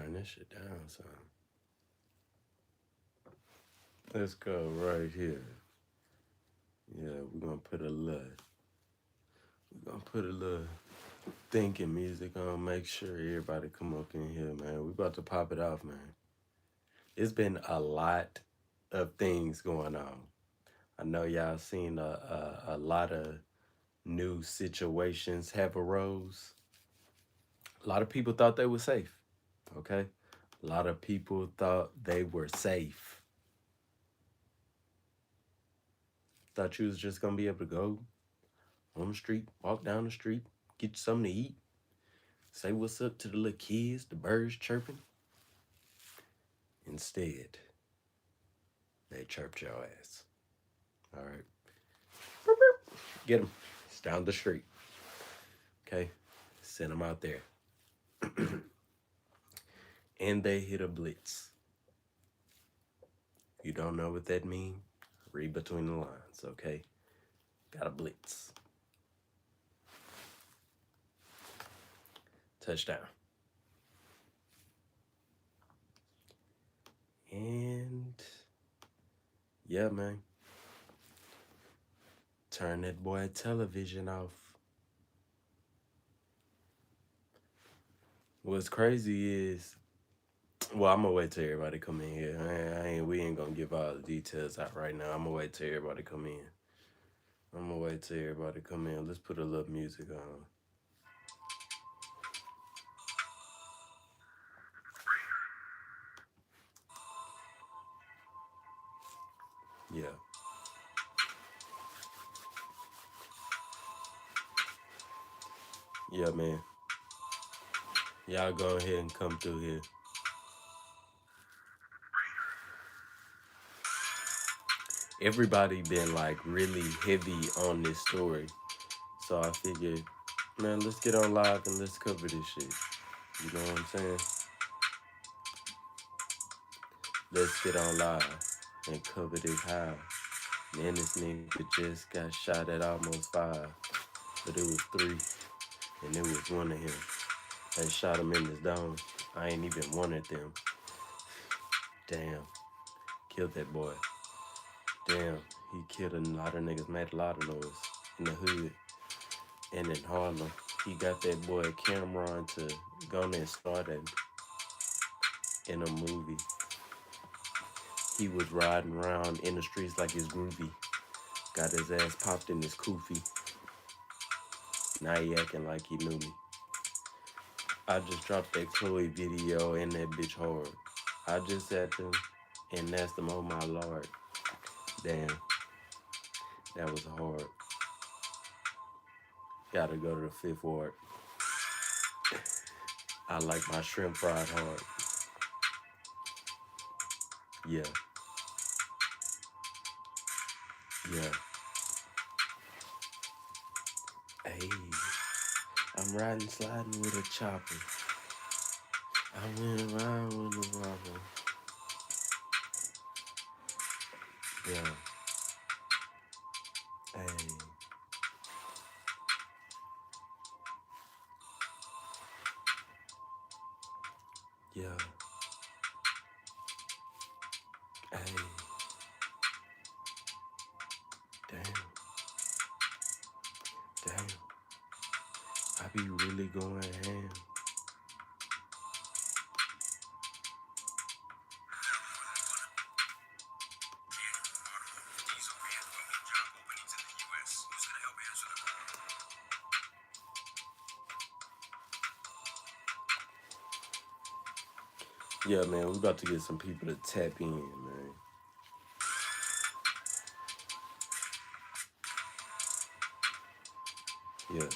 turn this shit down, son. Let's go right here. Yeah, we're gonna put a little thinking music on, make sure everybody come up in here, man. We about to pop it off, man. It's been a lot of things going on. I know y'all seen a lot of new situations have arose. A lot of people thought they were safe, okay? A lot of people thought they were safe. Thought you was just gonna be able to go on the street, walk down the street, get you something to eat, say what's up to the little kids, the birds chirping. Instead, they chirped your ass. All right. Get them. It's down the street. Okay? Send them out there. And they hit a blitz. You don't know what that means? Read between the lines, okay? Got a blitz. Touchdown. And yeah, man. Turn that boy television off. What's crazy is, well, I'm gonna wait till everybody come in here. We ain't gonna give all the details out right now. I'm gonna wait till everybody come in. Let's put a little music on. Yeah. Yeah, man. Y'all go ahead and come through here. Everybody been like really heavy on this story. So I figured, man, let's get on live and let's cover this shit. You know what I'm saying? Let's get on live and cover this how. Man, this nigga just got shot at almost 5, but it was 3, and it was one of him. They shot him in his dome. I ain't even wanted them. Damn. Killed that boy. Damn. He killed a lot of niggas, made a lot of noise in the hood and in Harlem. He got that boy Cameron to go there and start it in a movie. He was riding around in the streets like it's groovy. Got his ass popped in his koofy. Now he acting like he knew me. I just dropped that Chloe video and that bitch hard. I just sat them and asked them, oh my lord. Damn. That was hard. Gotta go to the 5th ward. I like my shrimp fried hard. Yeah. Yeah. Hey. I'm riding, sliding with a chopper. I went around with a robber. Yeah. Hey. Yeah. Hey. Damn. Damn. I be really going ham. Yeah, man, we about to get some people to tap in, man. Yeah.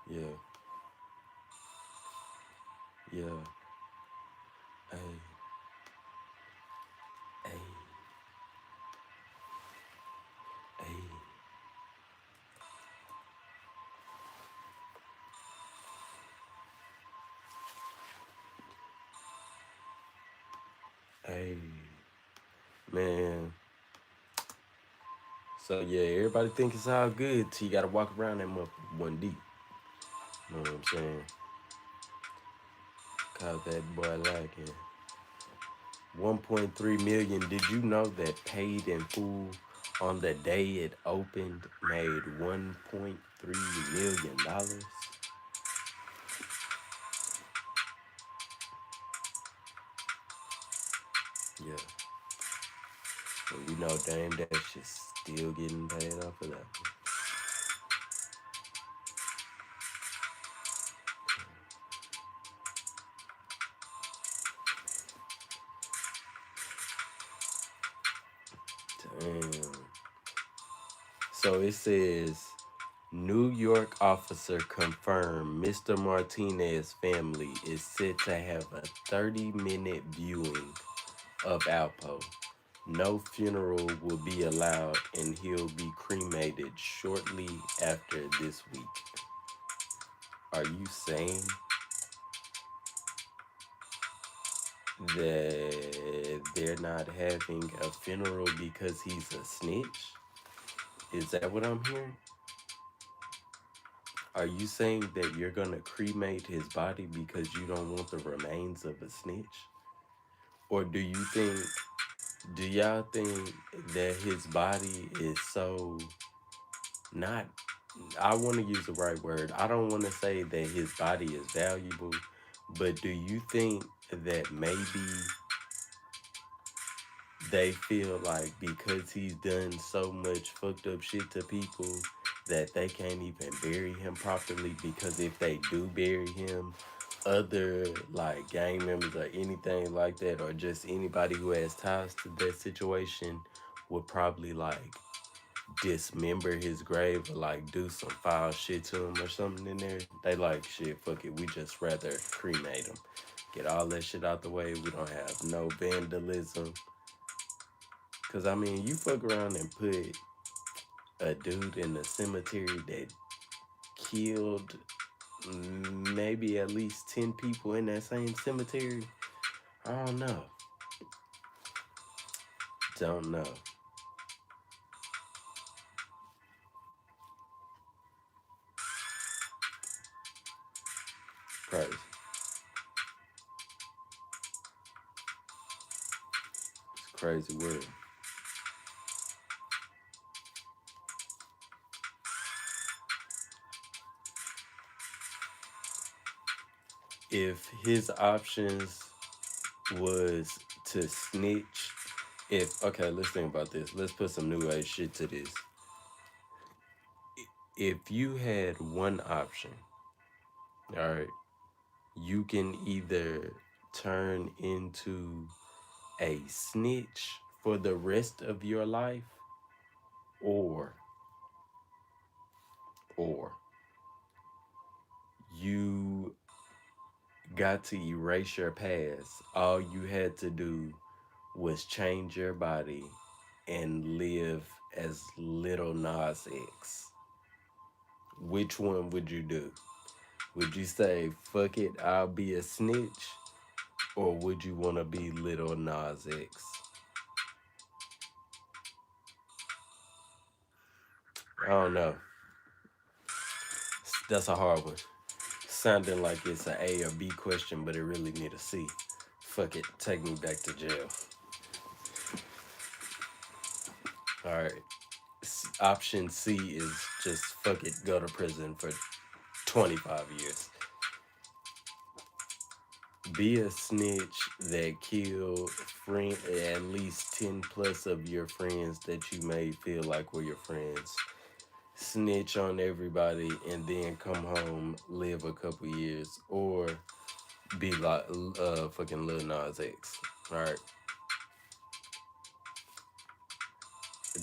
Yeah. Yeah. Hey. Hey, man. So yeah, everybody think it's all good till you gotta walk around that motherfucker one deep. You know what I'm saying? Cause that boy lacking. 1.3 million. Did you know that Paid in Full on the day it opened made $1.3 million? Yeah. And you know, damn, that shit's still getting paid off of that. Damn. So it says New York officer confirmed Mr. Martinez family is set to have a 30-minute viewing of Alpo. No funeral will be allowed and he'll be cremated shortly after this week. Are you saying that they're not having a funeral because he's a snitch? Is that what I'm hearing? Are you saying that you're gonna cremate his body because you don't want the remains of a snitch? Or do y'all think that his body is so not, I want to use the right word. I don't want to say that his body is valuable, but do you think that maybe they feel like because he's done so much fucked up shit to people that they can't even bury him properly, because if they do bury him, other like gang members or anything like that, or just anybody who has ties to that situation, would probably like dismember his grave or like do some foul shit to him or something in there. They like, shit, fuck it, we just rather cremate him, get all that shit out the way, we don't have no vandalism. Cause I mean, you fuck around and put a dude in a cemetery that killed maybe at least 10 people in that same cemetery. I don't know. Don't know. Crazy. It's a crazy world. If his options was to snitch, if okay, let's think about this. Let's put some new age shit to this. If you had one option, all right, you can either turn into a snitch for the rest of your life, or or you got to erase your past. All you had to do was change your body and live as Little Nas X. Which one would you do? Would you say, fuck it, I'll be a snitch? Or would you want to be Little Nas X? I don't know. That's a hard one. Sounding like it's an A or B question, but it really need a C. Fuck it, take me back to jail. All right. Option C is just fuck it, go to prison for 25 years. Be a snitch that kill at least 10 plus of your friends that you may feel like were your friends. Snitch on everybody and then come home, live a couple years, or be like fucking Lil Nas X. All right,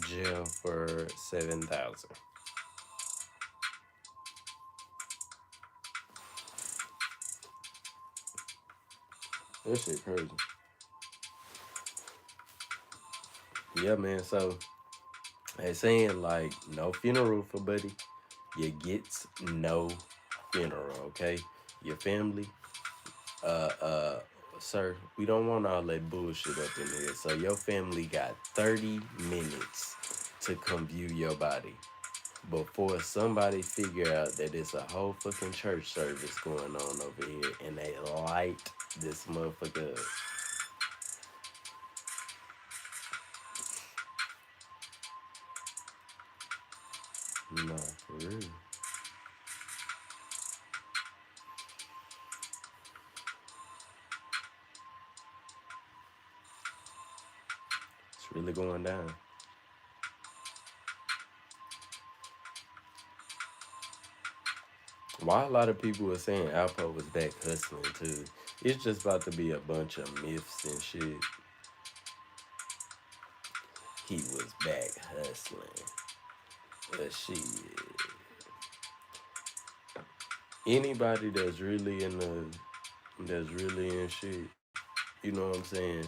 jail for 7,000. That shit crazy. Yeah, man. So they saying like no funeral for Buddy. You gets no funeral. Okay, your family, uh, uh, Sir, we don't want all that bullshit up in here. So your family got 30 minutes to come view your body before somebody figure out that it's a whole fucking church service going on over here and they light this motherfucker up. No, for real. It's really going down. Why a lot of people were saying Alpo was back hustling too. It's just about to be a bunch of myths and shit. He was back hustling. But shit. Anybody that's really in shit, you know what I'm saying?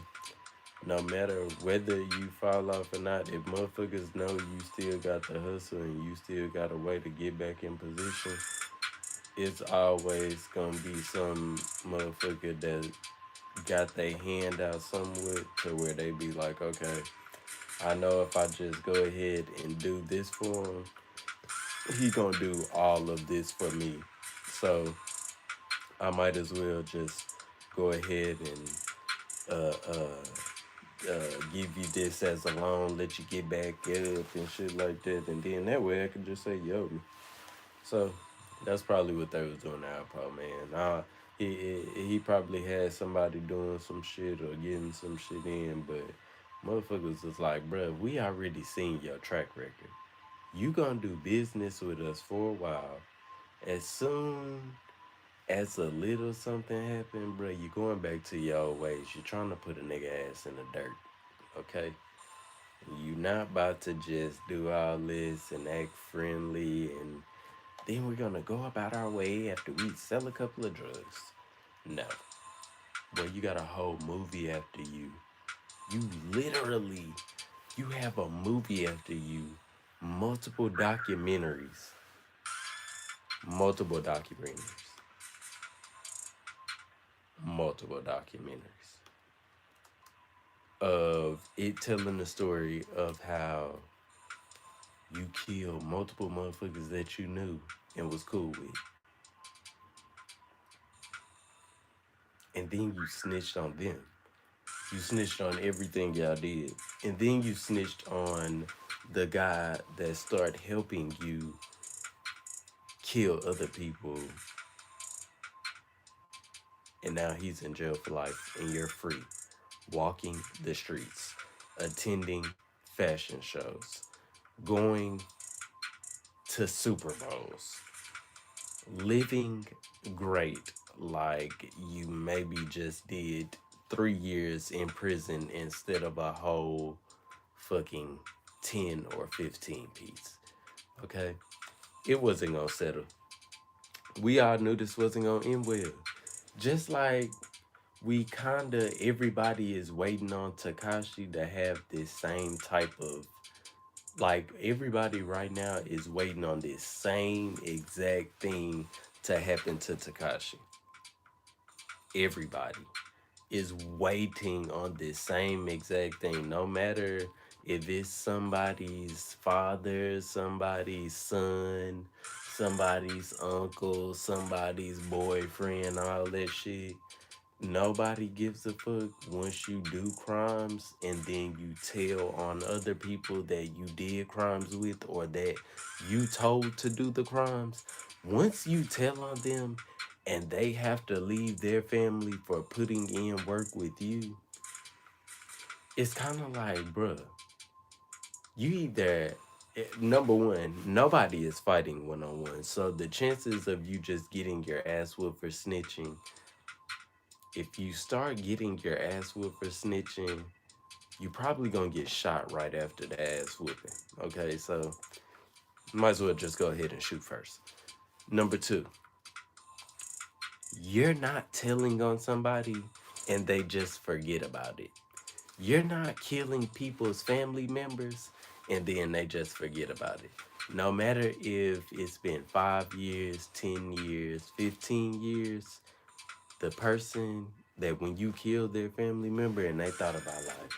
No matter whether you fall off or not, if motherfuckers know you still got the hustle and you still got a way to get back in position, it's always gonna be some motherfucker that got their hand out somewhat to where they be like, okay, I know if I just go ahead and do this for him, he gonna do all of this for me. So I might as well just go ahead and uh, give you this as a loan, let you get back up and shit like that, and then that way I could just say yo. So that's probably what they was doing to Alpo, man. He probably had somebody doing some shit or getting some shit in, but motherfuckers was like, bruh, we already seen your track record. You gonna do business with us for a while. As soon as a little something happen, bruh, you going back to your old ways. You trying to put a nigga ass in the dirt, okay? You not about to just do all this and act friendly and then we're gonna go about our way after we sell a couple of drugs. No. Boy, you got a whole movie after you. You literally, you have a movie after you. Multiple documentaries. Multiple documentaries. Multiple documentaries. Of it telling the story of how you killed multiple motherfuckers that you knew and was cool with. And then you snitched on them. You snitched on everything y'all did. And then you snitched on the guy that started helping you kill other people. And now he's in jail for life and you're free. Walking the streets, attending fashion shows, going to Super Bowls, living great like you maybe just did 3 years in prison instead of a whole fucking 10 or 15 piece. Okay? It wasn't gonna settle. We all knew this wasn't gonna end well. Just like we kinda, everybody is waiting on Takashi to have this same type of, like, everybody right now is waiting on this same exact thing to happen to Takashi. Everybody is waiting on this same exact thing. No matter if it's somebody's father, somebody's son, somebody's uncle, somebody's boyfriend, all that shit. Nobody gives a fuck once you do crimes and then you tell on other people that you did crimes with or that you told to do the crimes. Once you tell on them and they have to leave their family for putting in work with you, it's kind of like, bruh, you either, number one, nobody is fighting one on one. So the chances of you just getting your ass whooped for snitching, if you start getting your ass whooped for snitching, you probably gonna get shot right after the ass whooping. Okay, so might as well just go ahead and shoot first. Number two, you're not telling on somebody and they just forget about it. You're not killing people's family members and then they just forget about it. No matter if it's been 5 years, 10 years, 15 years, the person that when you kill their family member and they thought about like,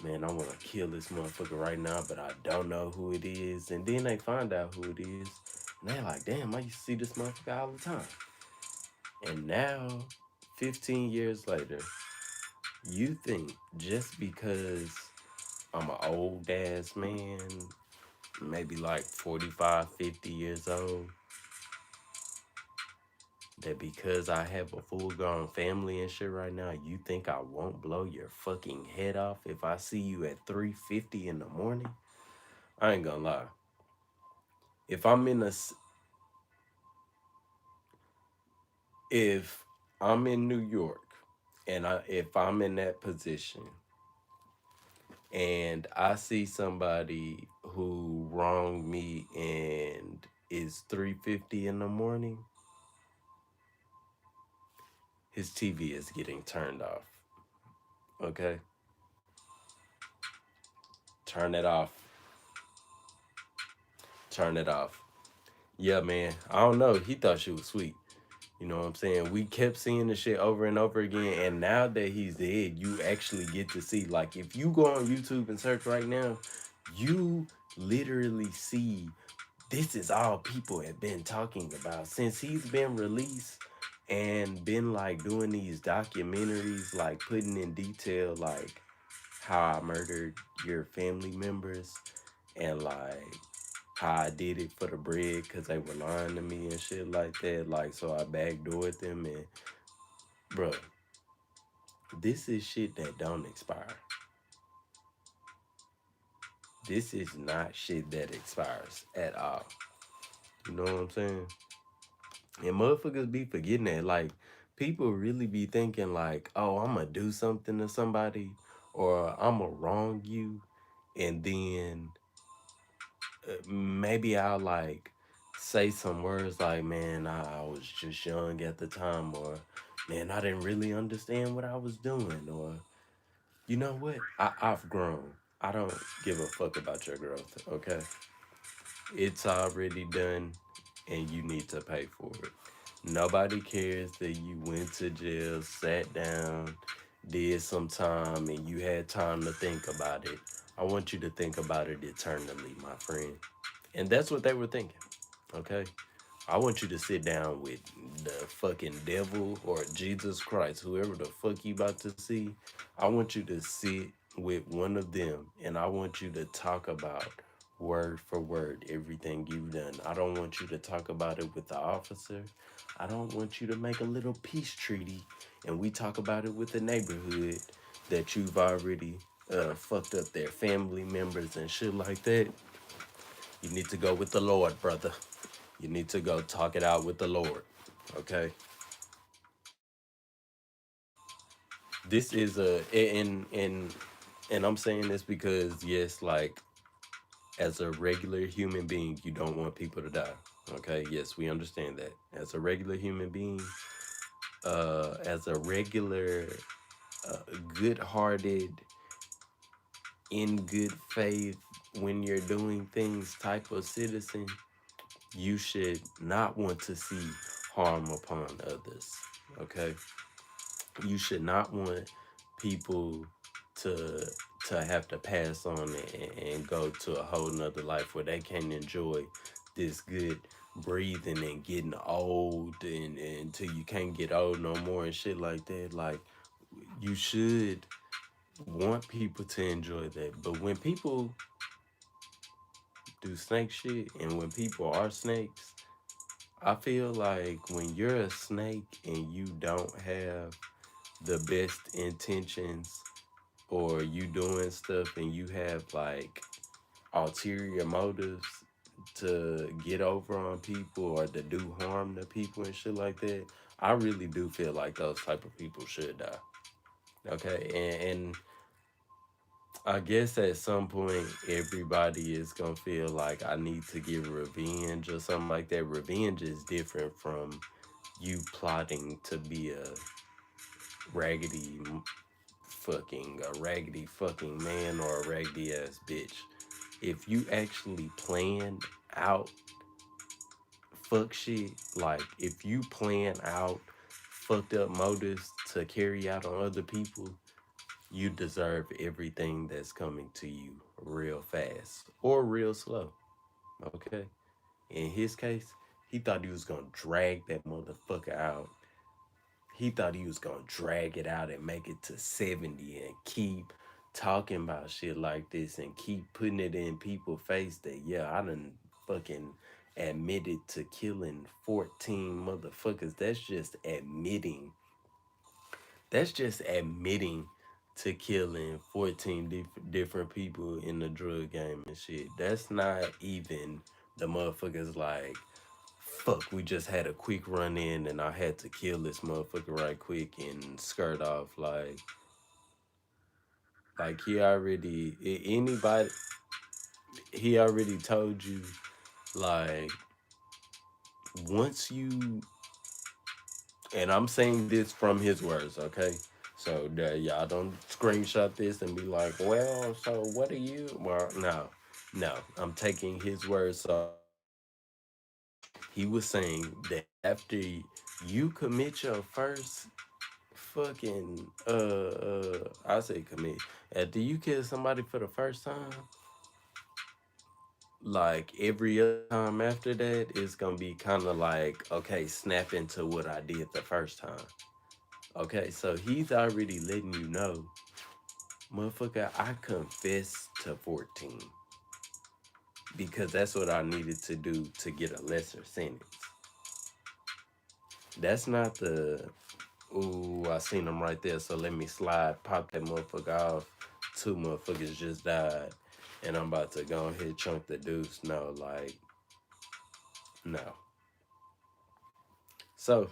man, I want to kill this motherfucker right now, but I don't know who it is. And then they find out who it is. And they like, damn, I used to see this motherfucker all the time. And now, 15 years later, you think just because I'm an old ass man, maybe like 45, 50 years old, that because I have a full grown family and shit right now, you think I won't blow your fucking head off if I see you at 3:50 in the morning? I ain't gonna lie. If I'm in a if I'm in New York and if I'm in that position and I see somebody who wronged me and it's 3:50 in the morning, his TV is getting turned off. Okay? Turn it off. Turn it off. Yeah, man. I don't know. He thought she was sweet. You know what I'm saying? We kept seeing the shit over and over again. And now that he's dead, you actually get to see. Like, if you go on YouTube and search right now, you literally see this is all people have been talking about since he's been released and been like doing these documentaries, like putting in detail, like how I murdered your family members and like how I did it for the bread because they were lying to me and shit like that. Like, so I backdoored them and, bro, this is shit that don't expire. This is not shit that expires at all. You know what I'm saying? And motherfuckers be forgetting that. Like, people really be thinking, like, oh, I'm gonna do something to somebody or I'm gonna wrong you. And then maybe I'll like say some words like, man, I was just young at the time, or man, I didn't really understand what I was doing, or you know what? I've grown. I don't give a fuck about your growth, okay? It's already done and you need to pay for it. Nobody cares that you went to jail, sat down, did some time, and you had time to think about it. I want you to think about it eternally, my friend. And that's what they were thinking, okay? I want you to sit down with the fucking devil or Jesus Christ, whoever the fuck you about to see. I want you to sit with one of them and I want you to talk about word for word everything you've done. I don't want you to talk about it with the officer. I don't want you to make a little peace treaty and we talk about it with the neighborhood that you've already fucked up their family members and shit like that. You need to go with the Lord, brother. You need to go talk it out with the Lord. Okay? This is and I'm saying this because yes, like as a regular human being, you don't want people to die. Okay? Yes, we understand that. As a regular human being, as a regular good-hearted, in good faith, when you're doing things type of citizen, you should not want to see harm upon others. Okay? You should not want people to have to pass on and go to a whole nother life where they can't enjoy this good breathing and getting old and until you can't get old no more and shit like that. Like, you should want people to enjoy that. But when people do snake shit and when people are snakes, I feel like when you're a snake and you don't have the best intentions or you doing stuff and you have like ulterior motives to get over on people or to do harm to people and shit like that, I really do feel like those type of people should die. Okay, and I guess at some point everybody is gonna feel like I need to get revenge or something like that. Revenge is different from you plotting to be raggedy a raggedy fucking man or a raggedy ass bitch. If you actually plan out fuck shit, like if you plan out fucked up motives to carry out on other people, you deserve everything that's coming to you real fast or real slow. Okay. In his case, he thought he was gonna drag that motherfucker out. He thought he was gonna drag it out and make it to 70 and keep talking about shit like this and keep putting it in people's face that yeah, I done fucking admitted to killing 14 motherfuckers. That's just admitting to killing 14 different people in the drug game and shit. That's not even the motherfuckers like, fuck, we just had a quick run in and I had to kill this motherfucker right quick and skirt off. Like anybody, he already told you, like, once you, and I'm saying this from his words, okay? So that y'all don't screenshot this and be like, well, so what are you? Well, no, no, I'm taking his words. So I can say it like this. He was saying that after you commit your first fucking I say commit. After you kill somebody for the first time, like every other time after that, it's gonna be kind of like, okay, snap into what I did the first time. Okay, so he's already letting you know, motherfucker, I confessed to 14 because that's what I needed to do to get a lesser sentence. That's not the, ooh, I seen him right there, so let me slide, pop that motherfucker off. Two motherfuckers just died, and I'm about to go ahead chunk the deuce. No, like, no. So,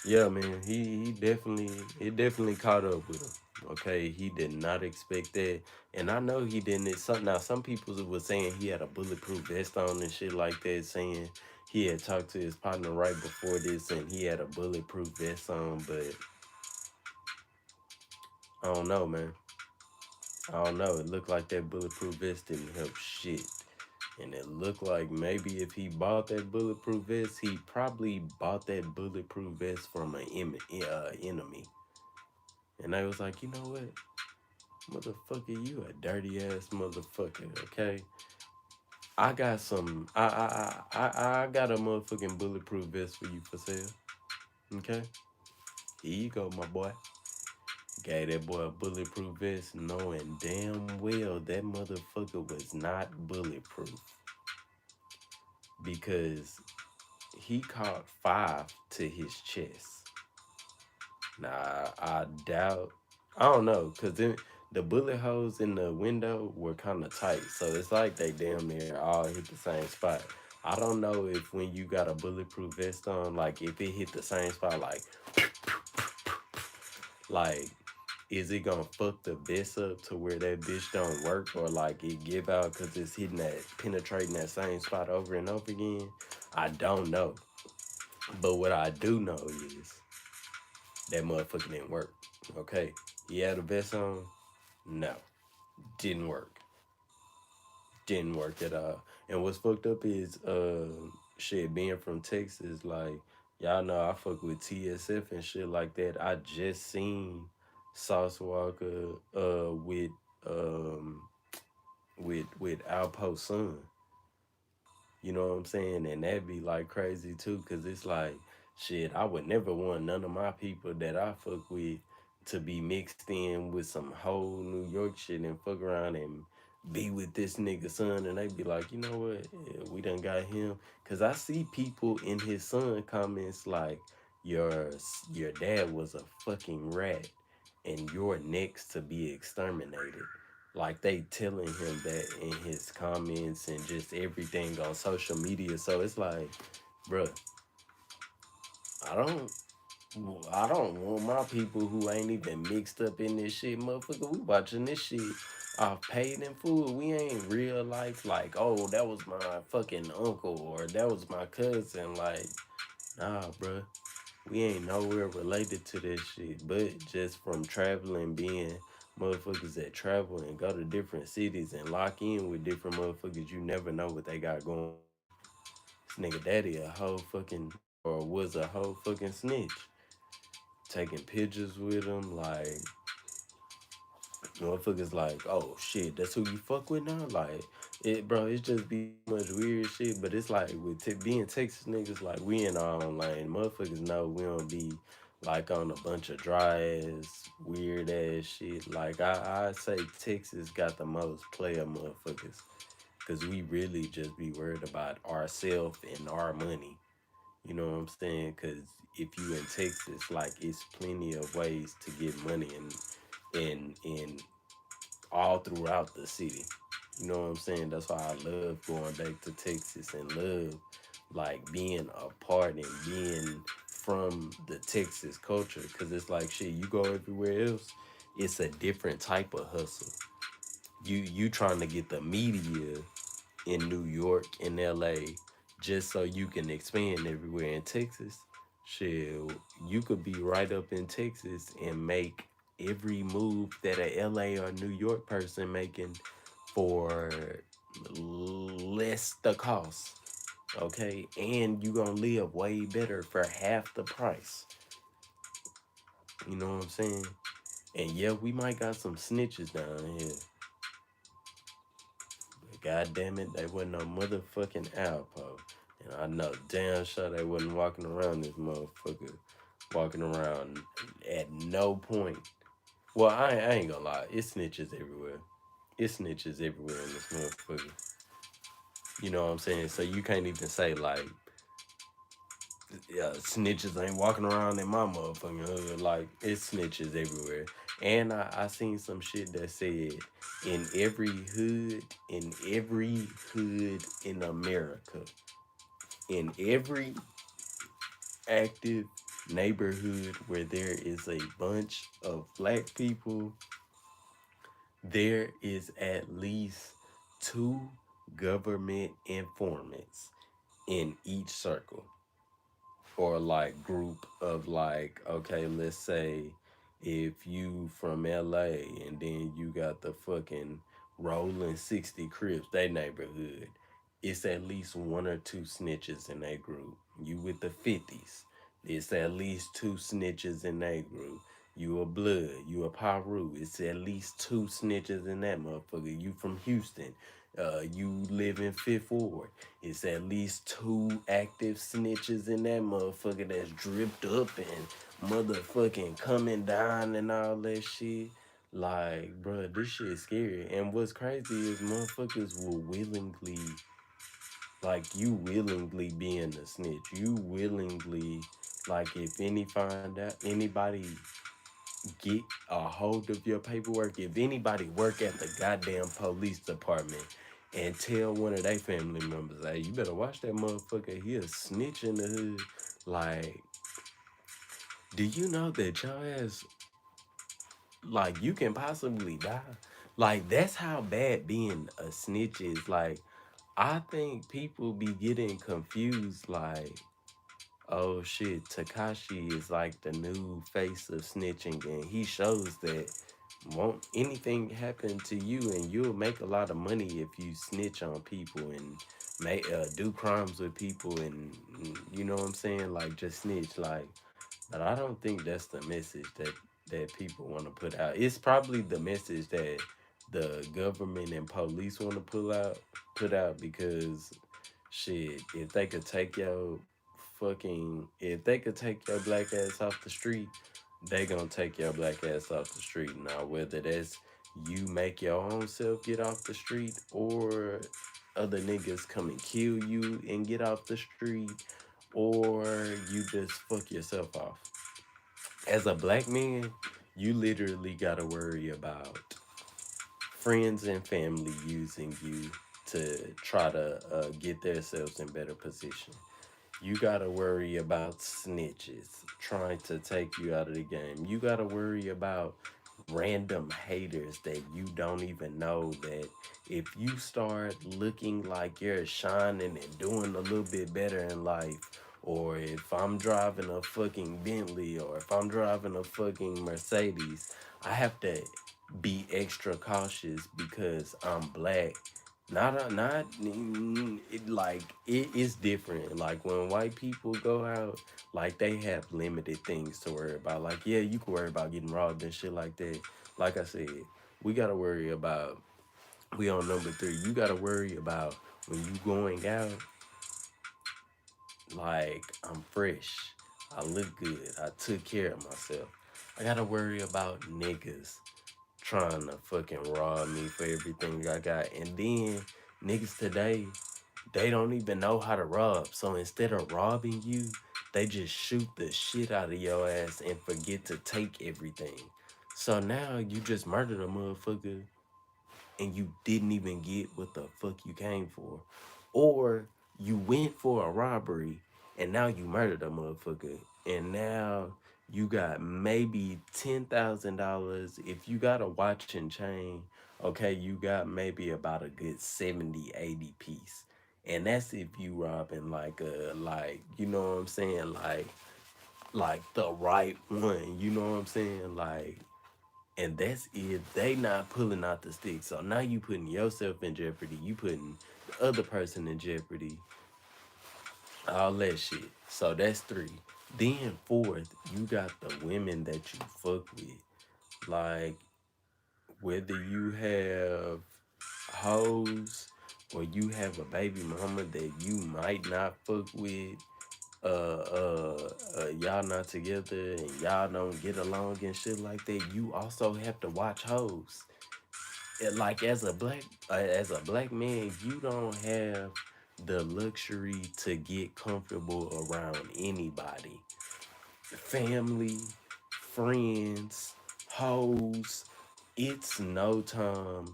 yeah, man, he definitely, it definitely caught up with him. Okay, he did not expect that, and I know he didn't. It's some, now some people was saying he had a bulletproof vest on and shit like that, saying he had talked to his partner right before this and he had a bulletproof vest on, but I don't know, man. I don't know. It looked like that bulletproof vest didn't help shit. And it looked like maybe if he bought that bulletproof vest, he probably bought that bulletproof vest from an enemy. And I was like, you know what? Motherfucker, you a dirty ass motherfucker, okay? I got some, I got a motherfucking bulletproof vest for you for sale, okay? Here you go, my boy. Gave that boy a bulletproof vest, knowing damn well that motherfucker was not bulletproof because he caught 5 to his chest. Nah, I doubt. I don't know, cause then the bullet holes in the window were kind of tight, so it's like they damn near all hit the same spot. I don't know if when you got a bulletproof vest on, like if it hit the same spot, like is it gonna fuck the vest up to where that bitch don't work, or like it give out because it's hitting that penetrating that same spot over and over again? I don't know, but what I do know is that motherfucker didn't work. Okay, he had a vest on. No, didn't work. Didn't work at all. And what's fucked up is shit, being from Texas, like y'all know I fuck with TSF and shit like that. I just seen Sauce Walker um with Alpo son. You know what I'm saying? And that'd be like crazy too, cause it's like shit. I would never want none of my people that I fuck with to be mixed in with some whole New York shit and fuck around and be with this nigga son, and they be like, you know what? Yeah, we done got him. Cause I see people in his son comments like, your dad was a fucking rat, and you're next to be exterminated. Like they telling him that in his comments and just everything on social media. So it's like, bruh, I don't I don't want my people who ain't even mixed up in this shit, motherfucker. We watching this shit off paid in full. We ain't real life like, oh, that was my fucking uncle or that was my cousin. Like, nah, bruh. We ain't nowhere related to this shit, but just from traveling, being motherfuckers that travel and go to different cities and lock in with different motherfuckers, you never know what they got going on. This nigga daddy a whole fucking, or was a whole fucking snitch. taking pictures with them. Like, motherfuckers like, oh shit, that's who you fuck with now? Like, bro, it just be so much weird shit. But it's like, with being Texas niggas, like, we in our own lane. Motherfuckers know we don't be like on a bunch of dry ass, weird ass shit. Like, I say Texas got the most player motherfuckers. Cause we really just be worried about ourselves and our money. You know what I'm saying? Cause if you in Texas, like, it's plenty of ways to get money and all throughout the city. You know what I'm saying? That's why I love going back to Texas and love like being a part and being from the Texas culture. Cause it's like shit, you go everywhere else, it's a different type of hustle. You trying to get the media in New York and LA just so you can expand everywhere in Texas. Shit, you could be right up in Texas and make every move that a LA or New York person making for less the cost. Okay, and you gonna live way better for half the price. You know what I'm saying? And yeah, we might got some snitches down here, but god damn it, they wasn't no motherfucking Alpo. And I know damn sure they wasn't walking around this motherfucker, walking around at no point. Well, I ain't gonna lie, it's snitches everywhere. It's snitches everywhere in this motherfucker. You know what I'm saying? So you can't even say like, yeah, snitches ain't walking around in my motherfucking hood. Like, it's snitches everywhere. And I seen some shit that said in every hood in America, in every active neighborhood where there is a bunch of black people, there is at least two government informants in each circle or like group of like, okay, let's say if you from LA and then you got the fucking rolling 60 Crips, they neighborhood, it's at least one or two snitches in that group. You with the 50s, it's at least two snitches in that group. You a blood, you a Paru, it's at least two snitches in that motherfucker. You from Houston, you live in Fifth Ward, it's at least two active snitches in that motherfucker that's dripped up and motherfucking coming down and all that shit. Like, bruh, this shit is scary. And what's crazy is motherfuckers will willingly, like, you willingly being a snitch. You willingly, like, if anybody get a hold of your paperwork, if anybody work at the goddamn police department and tell one of their family members, hey, you better watch that motherfucker, he a snitch in the hood. Like, do you know that your ass, like, you can possibly die? Like, that's how bad being a snitch is. Like, I think people be getting confused, like, oh shit, Takashi is like the new face of snitching, and he shows that won't anything happen to you, and you'll make a lot of money if you snitch on people and make do crimes with people, and you know what I'm saying, like just snitch, like. But I don't think that's the message that people want to put out. It's probably the message that the government and police want to put out because shit, if they could take your black ass off the street, they gonna take your black ass off the street. Now, whether that's you make your own self get off the street or other niggas come and kill you and get off the street, or you just fuck yourself off. As a black man, you literally gotta worry about friends and family using you to try to get themselves in better position. You gotta worry about snitches trying to take you out of the game. You gotta worry about random haters that you don't even know, that if you start looking like you're shining and doing a little bit better in life, or if I'm driving a fucking Bentley, or if I'm driving a fucking Mercedes, I have to be extra cautious because I'm black Not it, like it is different. Like when white people go out, like they have limited things to worry about. Like yeah, you can worry about getting robbed and shit like that. Like I said, we gotta worry about. We on number three. You gotta worry about when you going out. Like I'm fresh. I look good. I took care of myself. I gotta worry about niggas trying to fucking rob me for everything I got. And then niggas today, they don't even know how to rob. So instead of robbing you, they just shoot the shit out of your ass and forget to take everything. So now you just murdered a motherfucker and you didn't even get what the fuck you came for. Or you went for a robbery and now you murdered a motherfucker. And now you got maybe $10,000. If you got a watch and chain, okay, you got maybe about a good 70, 80 piece. And that's if you robbing like you know what I'm saying, like the right one, you know what I'm saying, like, and that's if they not pulling out the stick. So now you putting yourself in jeopardy. You putting the other person in jeopardy. All that shit. So that's three. Then fourth, you got the women that you fuck with. Like whether you have hoes or you have a baby mama that you might not fuck with. Y'all not together and y'all don't get along and shit like that. You also have to watch hoes. Like as a black man, you don't have the luxury to get comfortable around anybody, family, friends, hoes. It's no time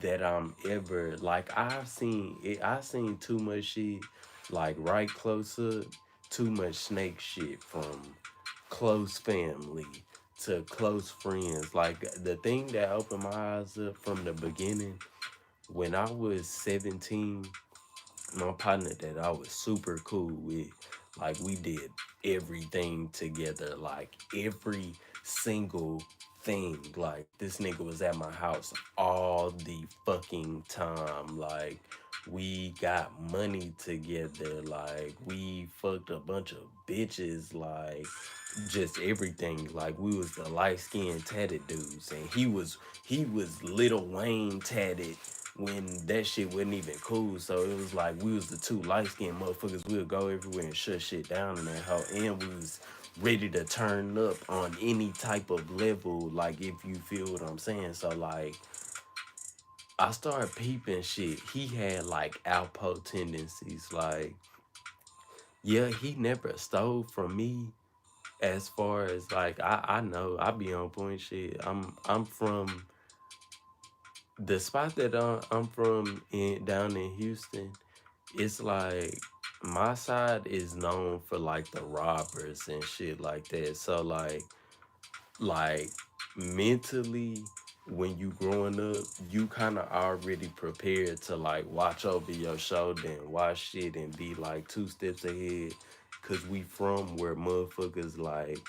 that I'm ever like I've seen too much shit, like right close up, too much snake shit from close family to close friends. Like the thing that opened my eyes up from the beginning, when I was 17, my partner that I was super cool with, like we did everything together, like every single thing. Like this nigga was at my house all the fucking time. Like we got money together. Like we fucked a bunch of bitches. Like just everything. Like we was the light skinned tatted dudes, and he was Lil Wayne tatted when that shit wasn't even cool. So it was like we was the two light skinned motherfuckers. We would go everywhere and shut shit down in that hoe, and we was ready to turn up on any type of level. Like if you feel what I'm saying. So like I started peeping shit. He had like Alpo tendencies. Like yeah, he never stole from me as far as like I know I be on point shit. I'm from the spot that I'm from in down in Houston. It's like my side is known for like the robbers and shit like that. So like mentally when you growing up, you kind of already prepared to like watch over your shoulder and watch shit and be like two steps ahead, cause we from where motherfuckers like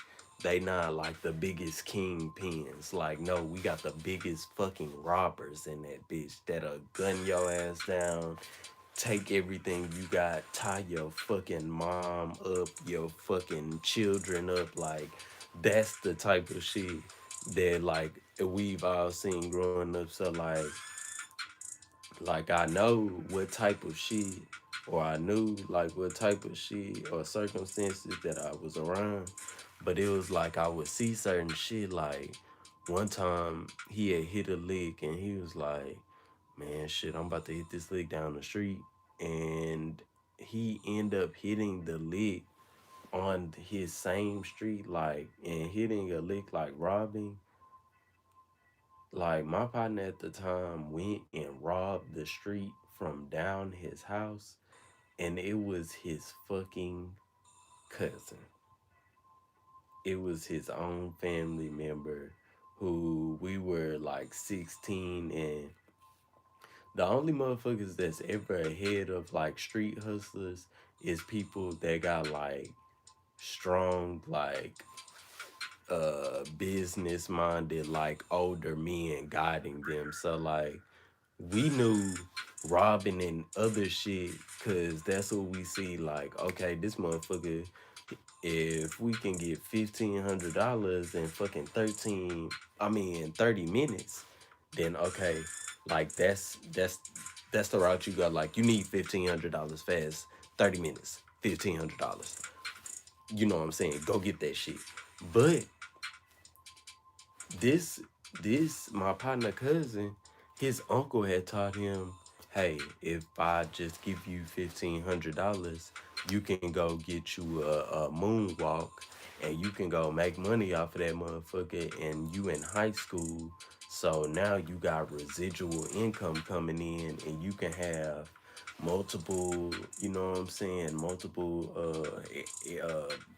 they not like the biggest kingpins. Like no, we got the biggest fucking robbers in that bitch that'll gun your ass down, take everything you got, tie your fucking mom up, your fucking children up. Like that's the type of shit that like we've all seen growing up. So like I know what type of shit, or I knew like what type of shit or circumstances that I was around. But it was like I would see certain shit. Like one time he had hit a lick and he was like, man, shit, I'm about to hit this lick down the street. And he ended up hitting the lick on his same street, like, and hitting a lick like robbing. Like my partner at the time went and robbed the street from down his house, and it was his fucking cousin. It was his own family member who we were like 16, and the only motherfuckers that's ever ahead of like street hustlers is people that got like strong like business minded like older men guiding them. So like we knew robbing and other shit because that's what we see. Like, okay, this motherfucker, if we can get $1,500 in fucking 30 minutes, then okay, like that's the route you got. Like, you need $1,500 fast, 30 minutes, $1,500. You know what I'm saying? Go get that shit. But this my partner cousin, his uncle had taught him, hey, if I just give you $1,500, you can go get you a moonwalk and you can go make money off of that motherfucker, and you in high school, so now you got residual income coming in and you can have multiple, you know what I'm saying, multiple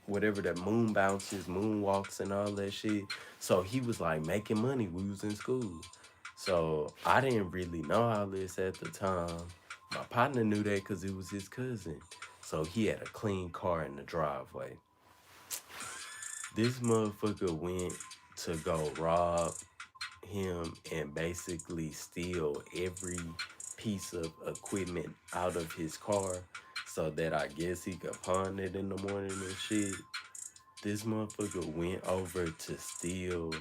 whatever that moon bounces, moonwalks and all that shit. So he was like making money. We was in school. So I didn't really know all this at the time. My partner knew that because it was his cousin. So he had a clean car in the driveway. This motherfucker went to go rob him and basically steal every piece of equipment out of his car so that I guess he could pawn it in the morning and shit. This motherfucker went over to steal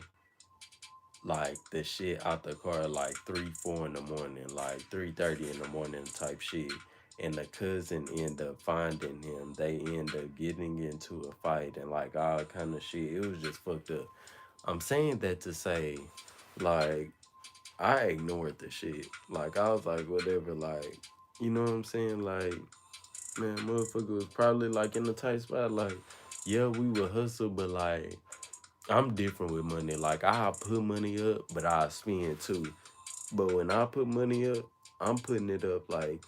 like the shit out the car like 3, 4 in the morning, like 3:30 in the morning type shit. And the cousin end up finding him. They end up getting into a fight and like all kind of shit. It was just fucked up. I'm saying that to say, like, I ignored the shit. Like, I was like, whatever, like, you know what I'm saying? Like, man, motherfucker was probably like in a tight spot. Like, yeah, we would hustle, but like, I'm different with money. Like, I put money up, but I spend too. But when I put money up, I'm putting it up like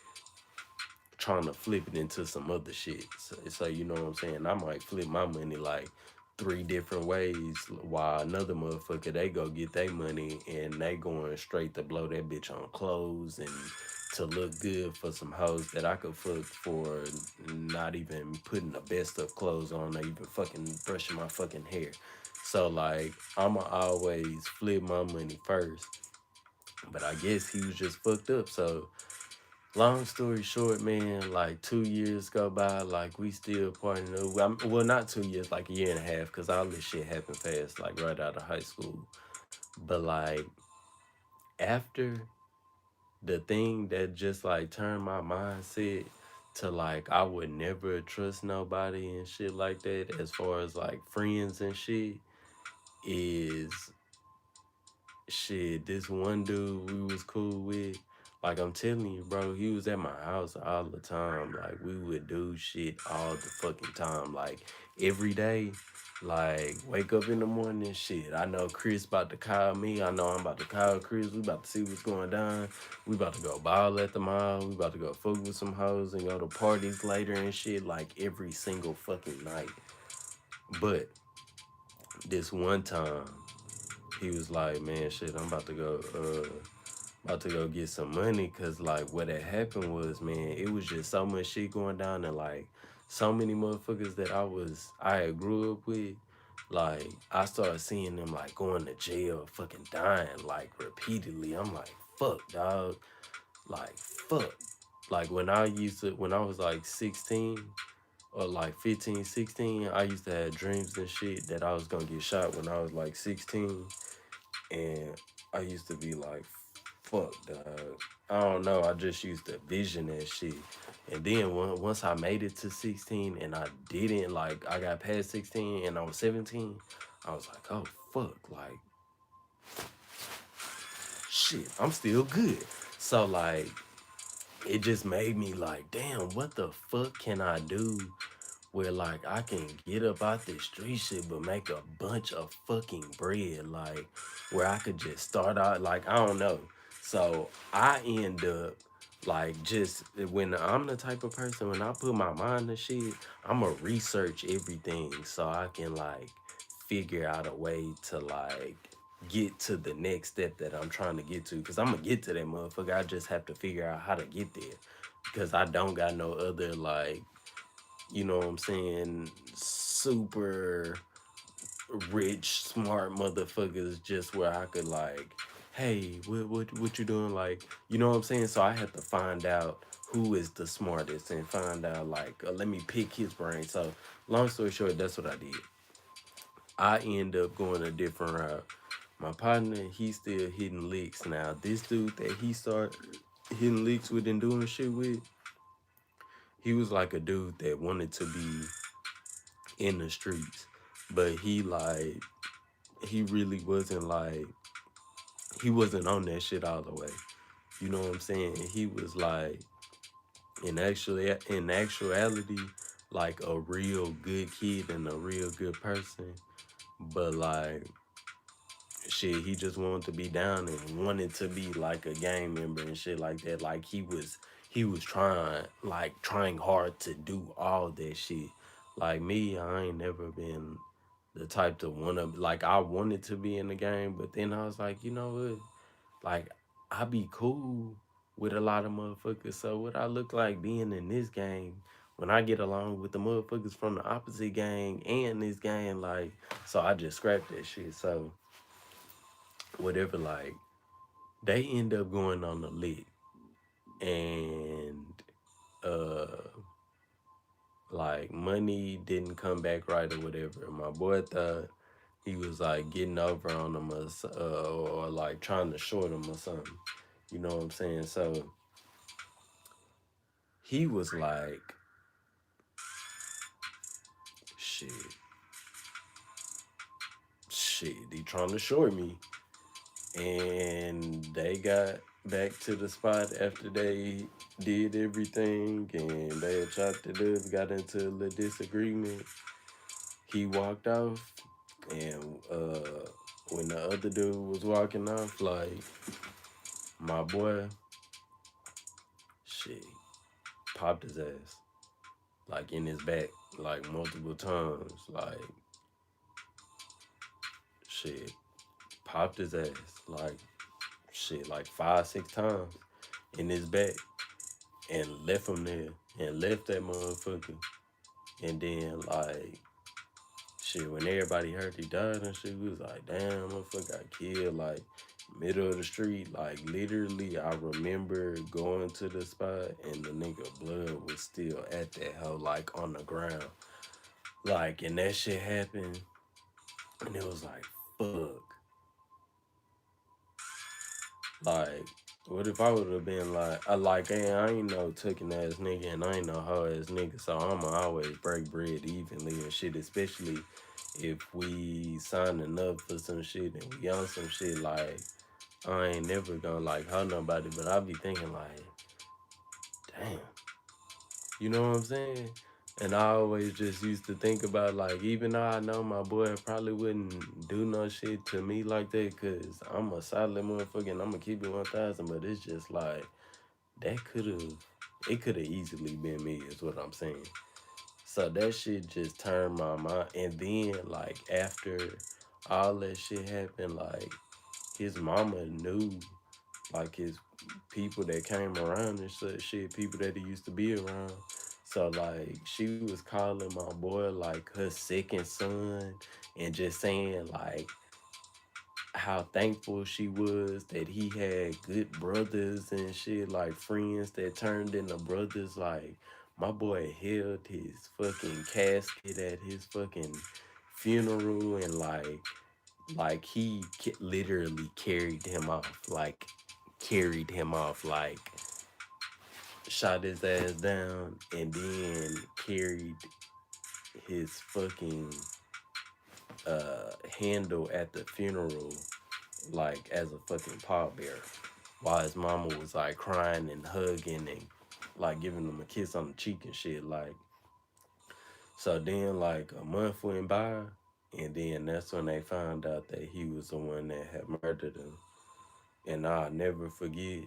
trying to flip it into some other shit. So you know what I'm saying? I might flip my money like 3 different ways, while another motherfucker, they go get their money and they going straight to blow that bitch on clothes and to look good for some hoes that I could fuck for not even putting the best of clothes on or even fucking brushing my fucking hair. So like, I'ma always flip my money first. But I guess he was just fucked up. So long story short, man, like 2 years go by, like we still partying up. Well, not 2 years, like a year and a half, because all this shit happened fast, like right out of high school. But like after the thing that just like turned my mindset to like I would never trust nobody and shit like that, as far as like friends and shit, is shit, this one dude we was cool with, like I'm telling you, bro, he was at my house all the time. Like we would do shit all the fucking time. Like every day. Like wake up in the morning, shit. I know Chris about to call me. I know I'm about to call Chris. We about to see what's going down. We about to go ball at the mall. We about to go fuck with some hoes and go to parties later and shit. Like every single fucking night. But this one time, he was like, man, shit, I'm about to go get some money, cause like what had happened was, man, it was just so much shit going down, and like so many motherfuckers that I had grew up with, like I started seeing them like going to jail, fucking dying like repeatedly. I'm like, fuck, dog, like fuck. Like when I was like 16 or like 15, 16, I used to have dreams and shit that I was gonna get shot when I was like 16. And I used to be like, fuck, dog. I don't know. I just used to vision that shit. And then once I made it to 16 and I didn't, like, I got past 16 and I was 17, I was like, oh, fuck. Like, shit, I'm still good. So, like, it just made me like, damn, what the fuck can I do where like I can get up out this street shit but make a bunch of fucking bread, like where I could just start out, like I don't know. So I end up like, just when I'm the type of person, when I put my mind to shit, I'ma research everything so I can like figure out a way to like get to the next step that I'm trying to get to, because I'm gonna get to that motherfucker. I just have to figure out how to get there, because I don't got no other like, you know what I'm saying, super rich, smart motherfuckers just where I could like hey, what you doing? Like, you know what I'm saying? So I had to find out who is the smartest and find out like, let me pick his brain. So long story short, that's what I did. I end up going a different route. My partner, he's still hitting licks now. This dude that he started hitting licks with and doing shit with, he was like a dude that wanted to be in the streets, but he really wasn't like he wasn't on that shit all the way. You know what I'm saying? He was like in actuality like a real good kid and a real good person, but like shit, he just wanted to be down and wanted to be like a gang member and shit like that. Like he was trying hard to do all that shit. Like me, I ain't never been the type to wanna like I wanted to be in the game, but then I was like, you know what? Like I be cool with a lot of motherfuckers. So what I look like being in this game when I get along with the motherfuckers from the opposite gang and this gang, like so I just scrapped that shit. So whatever, like they end up going on the lick and uh like money didn't come back right or whatever. My boy thought he was like getting over on him or like trying to short him or something. You know what I'm saying? So he was like, shit, shit, he trying to short me. And they got back to the spot after they did everything and they had chopped it up, got into a little disagreement. He walked off, and when the other dude was walking off, like my boy, shit, popped his ass, like in his back, like multiple times, like shit, popped his ass, like shit, like 5, 6 times in his back, and left him there, and left that motherfucker, and then like shit, when everybody heard he died and shit, we was like, damn, motherfucker got killed, like, middle of the street. Like, literally, I remember going to the spot and the nigga blood was still at that hoe, like, on the ground. Like, and that shit happened, and it was like, fuck. Like, what if I would have been like, hey, I ain't no taking ass nigga and I ain't no hoe ass nigga, so I'ma always break bread evenly and shit, especially if we signing up for some shit and we on some shit, like, I ain't never gonna like hurt nobody, but I be thinking like, damn, you know what I'm saying? And I always just used to think about like, even though I know my boy probably wouldn't do no shit to me like that, cause I'm a solid motherfucker and I'm gonna keep it 1,000. But it's just like it could have easily been me, is what I'm saying. So that shit just turned my mind. And then like after all that shit happened, like his mama knew like his people that came around and such shit, people that he used to be around. So like she was calling my boy like her second son and just saying like how thankful she was that he had good brothers and shit, like friends that turned into brothers. Like my boy held his fucking casket at his fucking funeral and like he literally carried him off, like carried him off, like shot his ass down and then carried his fucking handle at the funeral like as a fucking pallbearer while his mama was like crying and hugging and like giving him a kiss on the cheek and shit. Like so then like a month went by and then that's when they found out that he was the one that had murdered him. And I'll never forget,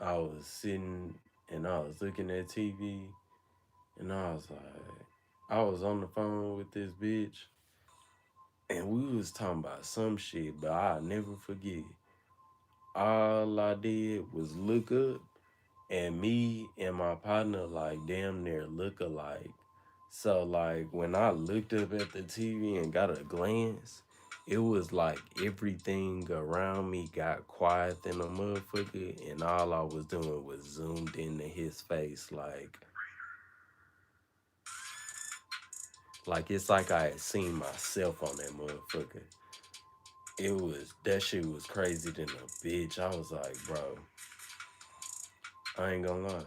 I was sitting and I was looking at TV and I was like, I was on the phone with this bitch and we was talking about some shit, but I'll never forget. All I did was look up and me and my partner like damn near look alike. So like when I looked up at the TV and got a glance, it was like everything around me got quiet than a motherfucker, and all I was doing was zoomed into his face, like it's like I had seen myself on that motherfucker. It was that shit was crazy than a bitch. I was like, bro, I ain't gonna lie.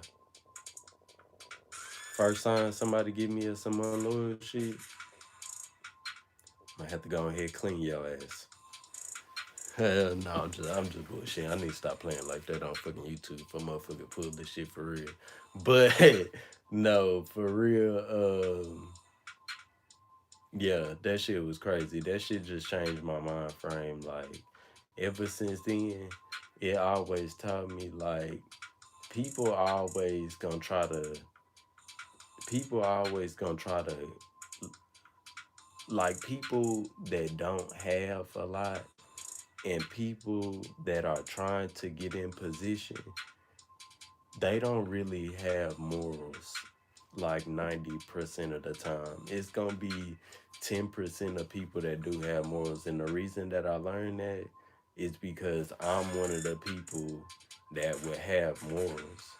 First time somebody give me some unloyal shit, I have to go ahead and clean your ass. Hell no, I'm just bullshit. I need to stop playing like that on fucking YouTube for motherfucker pull this shit for real. But no, for real, yeah, that shit was crazy. That shit just changed my mind frame. Like ever since then, it always taught me like people always gonna try to people always gonna try to like people that don't have a lot and people that are trying to get in position, they don't really have morals like 90% of the time. It's gonna be 10% of people that do have morals. And the reason that I learned that is because I'm one of the people that would have morals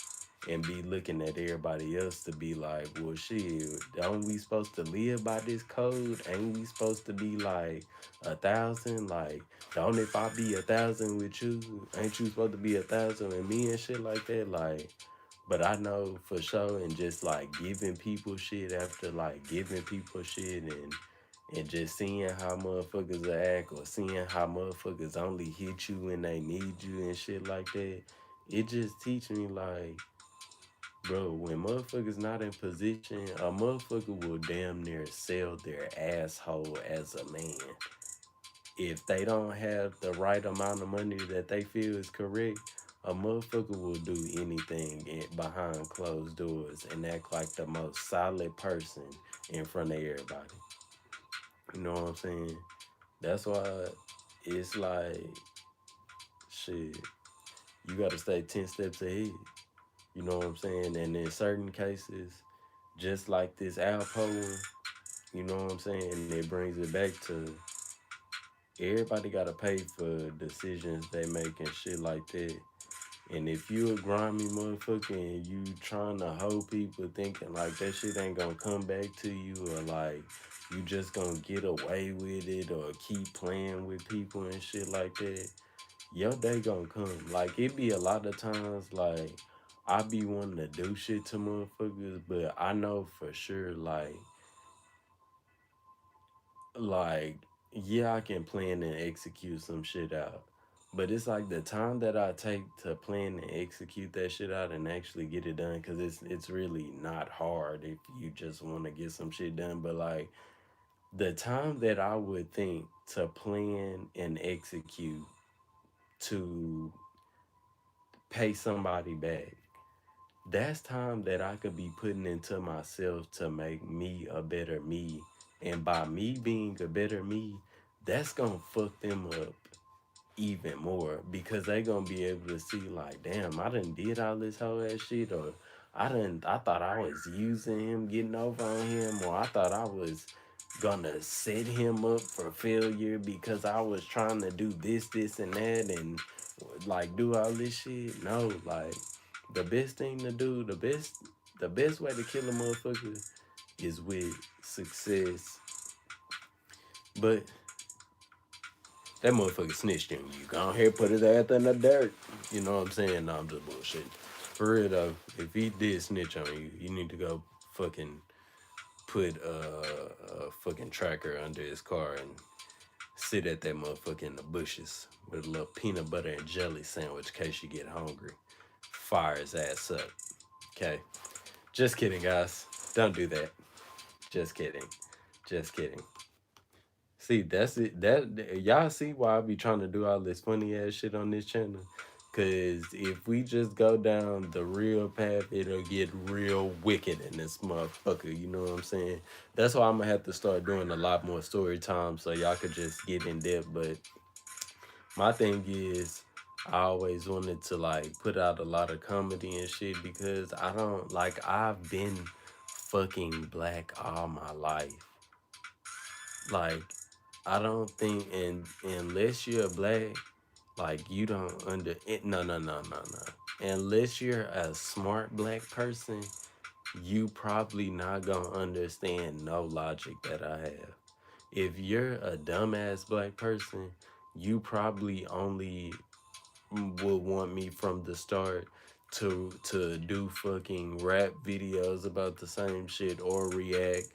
and be looking at everybody else to be like, well, shit, aren't we supposed to live by this code? Ain't we supposed to be like 1,000? Like, don't if I be 1,000 with you, ain't you supposed to be 1,000 with me and shit like that? Like, but I know for sure, and just like giving people shit after like giving people shit and just seeing how motherfuckers act or seeing how motherfuckers only hit you when they need you and shit like that. It just teach me like, bro, when motherfuckers not in position, a motherfucker will damn near sell their asshole as a man. If they don't have the right amount of money that they feel is correct, a motherfucker will do anything behind closed doors and act like the most solid person in front of everybody. You know what I'm saying? That's why it's like, shit, you gotta stay 10 steps ahead. You know what I'm saying? And in certain cases, just like this Alpo one, you know what I'm saying? It brings it back to everybody gotta pay for decisions they make and shit like that. And if you a grimy motherfucker and you trying to hold people thinking like that shit ain't gonna come back to you or like you just gonna get away with it or keep playing with people and shit like that, your day gonna come. Like it be a lot of times like I be wanting to do shit to motherfuckers, but I know for sure like yeah, I can plan and execute some shit out. But it's like the time that I take to plan and execute that shit out and actually get it done, because it's really not hard if you just want to get some shit done. But like the time that I would think to plan and execute to pay somebody back, that's time that I could be putting into myself to make me a better me. And by me being a better me, that's gonna fuck them up even more because they gonna be able to see like, damn, I done did all this whole ass shit, or I thought I was using him, getting over on him, or I thought I was gonna set him up for failure because I was trying to do this, and that, and like do all this shit. No, like the best thing to do, the best way to kill a motherfucker is with success. But that motherfucker snitched on you. Go ahead, put his ass in the dirt. You know what I'm saying? No, I'm just bullshit. For real though, if he did snitch on you, you need to go fucking put a fucking tracker under his car and sit at that motherfucker in the bushes with a little peanut butter and jelly sandwich in case you get hungry. Fire his ass up. Okay. Just kidding, guys. Don't do that. Just kidding. Just kidding. See, that's it. That y'all see why I be trying to do all this funny ass shit on this channel. Cause if we just go down the real path, it'll get real wicked in this motherfucker. You know what I'm saying? That's why I'm gonna have to start doing a lot more story time so y'all could just get in depth. But my thing is, I always wanted to like put out a lot of comedy and shit because I don't like I've been fucking black all my life. Like I don't think, and unless you're black, like you don't under it. No, no, no, no, no. Unless you're a smart black person, you probably not gonna understand no logic that I have. If you're a dumbass black person, you probably only would want me from the start to do fucking rap videos about the same shit or react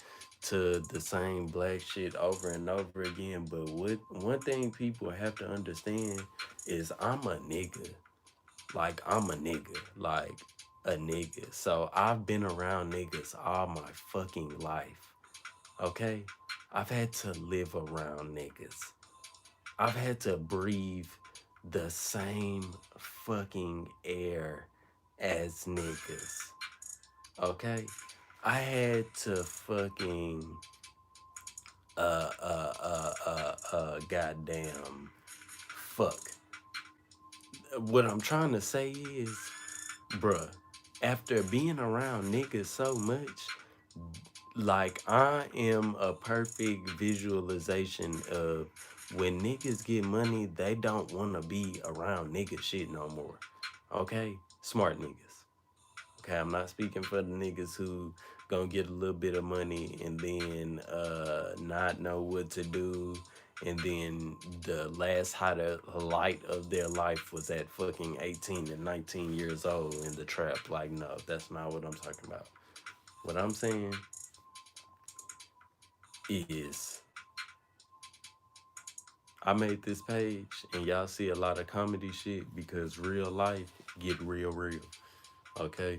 to the same black shit over and over again. But what one thing people have to understand is I'm a nigga. Like I'm a nigga. Like a nigga. So I've been around niggas all my fucking life. Okay? I've had to live around niggas. I've had to breathe the same fucking air as niggas. Okay? I had to fucking goddamn fuck. What I'm trying to say is, bruh, after being around niggas so much, like I am a perfect visualization of when niggas get money, they don't want to be around nigga shit no more. Okay? Smart niggas. Okay, I'm not speaking for the niggas who gonna get a little bit of money and then not know what to do, and then the last highlight of their life was at fucking 18 and 19 years old in the trap. Like, no, that's not what I'm talking about. What I'm saying is I made this page and y'all see a lot of comedy shit because real life get real. Okay?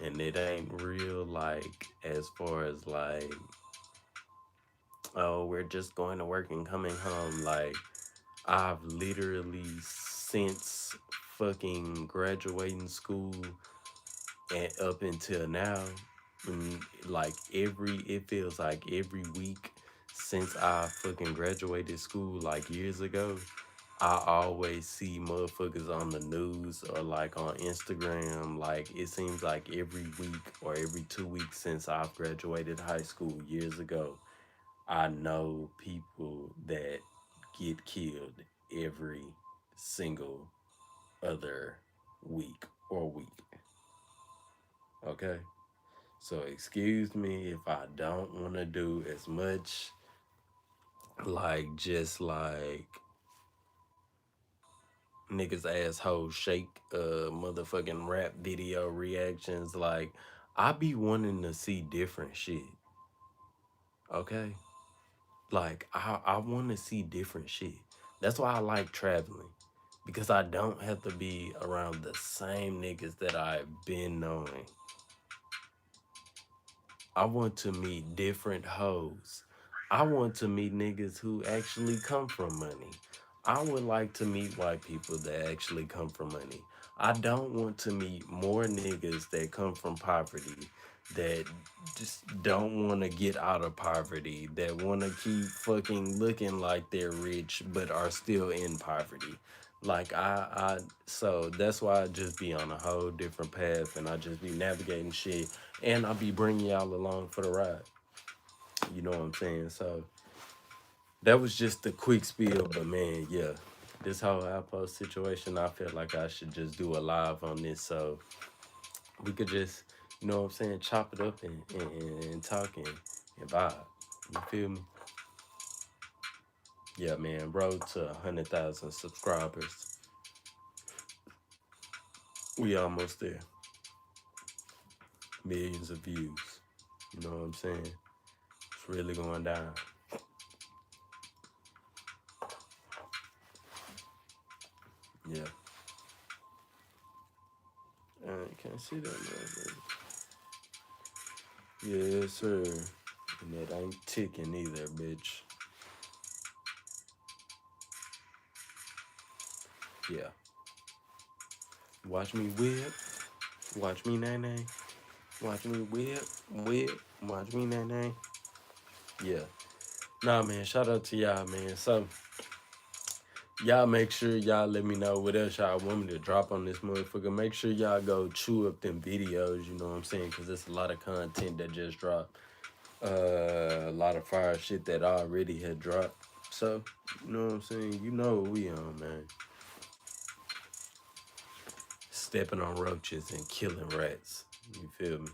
And it ain't real like as far as like, oh, we're just going to work and coming home. Like I've literally since fucking graduating school and up until now, like it feels like every week since I fucking graduated school like years ago, I always see motherfuckers on the news or like on Instagram. Like it seems like every week or every 2 weeks since I've graduated high school years ago, I know people that get killed every single other week or week. Okay? So excuse me if I don't want to do as much like just like niggas asshole shake motherfucking rap video reactions. Like I be wanting to see different shit. Okay? Like I want to see different shit. That's why I like traveling. Because I don't have to be around the same niggas that I've been knowing. I want to meet different hoes. I want to meet niggas who actually come from money. I would like to meet white people that actually come from money. I don't want to meet more niggas that come from poverty, that just don't want to get out of poverty, that want to keep fucking looking like they're rich but are still in poverty. Like so that's why I just be on a whole different path and I just be navigating shit and I'll be bringing y'all along for the ride. You know what I'm saying? So that was just a quick spiel, but man, yeah, this whole Alpo situation, I feel like I should just do a live on this so we could just, you know what I'm saying, chop it up and talk and vibe. You feel me? Yeah, man, road to 100,000 subscribers. We almost there. Millions of views. You know what I'm saying? It's really going down. Yeah. I can't see that, man. Yes, sir. And it ain't ticking either, bitch. Yeah. Watch me whip. Watch me nay nay. Watch me whip. Watch me nay nay. Yeah. Nah, man. Shout out to y'all, man. So, y'all make sure y'all let me know what else y'all want me to drop on this motherfucker. Make sure y'all go chew up them videos, you know what I'm saying? Because there's a lot of content that just dropped. A lot of fire shit that already had dropped. So, you know what I'm saying? You know what we on, man. Stepping on roaches and killing rats. You feel me?